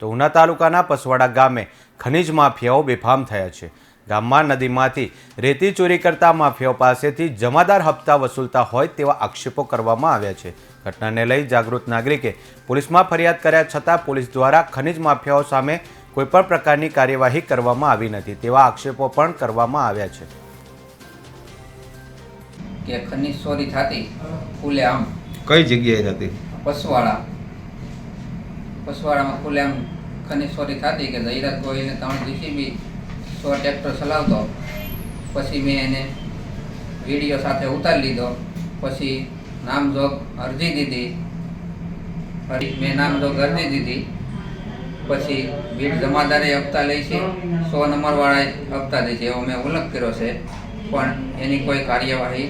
તો ઉના તાલુકાના પસવાડા ગામે ખનીજ માફિયાઓ બેફામ થયા છે। ગામમાં નદીમાંથી રેતી ચોરી કરતા માફિયાઓ પાસેથી જમાદાર હપ્તા વસૂલતા હોય તેવા આક્ષેપો કરવામાં આવ્યા છે। ઘટનાને લઈ જાગૃત નાગરિકે પોલીસમાં ફરિયાદ કર્યા છતાં પોલીસ દ્વારા ખનીજ માફિયાઓ સામે કોઈપણ પ્રકારની કાર્યવાહી કરવામાં આવી નથી તેવા આક્ષેપો પણ કરવામાં આવ્યા છે કે ખનીજ ચોરી થતી ખુલ્લેઆમ કઈ જગ્યાએ થતી? પસવાડામાં ખુલ્લેઆમ ખનીજ ચોરી થતી કે જયરાજ ગોહિલને 3 જીસીબી 100 ટ્રેક્ટર ચલાવતો। પછી મેં એને વિડીયો સાથે ઉતારી લીધો। પછી નામજોગ અરજી દીધી। મેં નામજોગ અરજી દીધી। પછી બીડ જમાદારે હપ્તા લે છે, 100 નંબરવાળાએ હપ્તા દે છે, એવો મેં ઉલ્લેખ કર્યો છે, પણ એની કોઈ કાર્યવાહી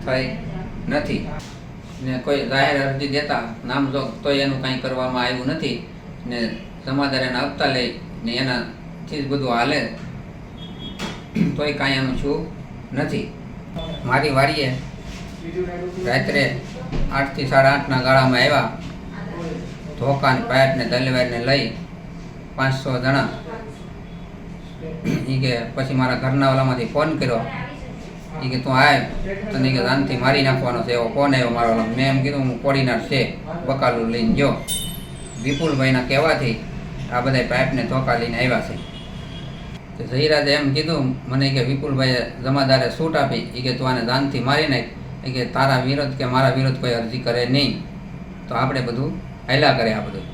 થઈ નથી ને કોઈ જાહેર અરજી દેતા નામજોગ તો એનું કંઈ કરવામાં આવ્યું નથી ને જમાદાર એના હપ્તા લઈ ને એનાથી જ બધું હાલે તોય કાંઈ એનું શું નથી। મારી વાડીએ રાત્રે 8 થી 8:30ના ગાળામાં આવ્યા। ધોકાની પાઇપને દલવારને લઈ 500 જણા। એ કે પછી મારા ઘરના વાલામાંથી ફોન કર્યો। એ કે તું આય તને કે જાનથી મારી નાખવાનો છે એવો ફોન આવ્યો મારો વાલો। મેં એમ કીધું હું કોડીનાર છે, બકાલું લઈને ગયો। વિપુલભાઈના કહેવાથી આ બધા પાઇપને ધોકા લઈને આવ્યા છે। જયરાજે એમ કીધું મને કે વિપુલભાઈએ જમાદારે છૂટ આપી। એ કે તું આને જાનથી મારી નાખ। એ કે તારા વિરોધ કે મારા વિરોધ કોઈ અરજી કરે નહીં, તો આપણે બધું હાલ્યા કરે આ બધું।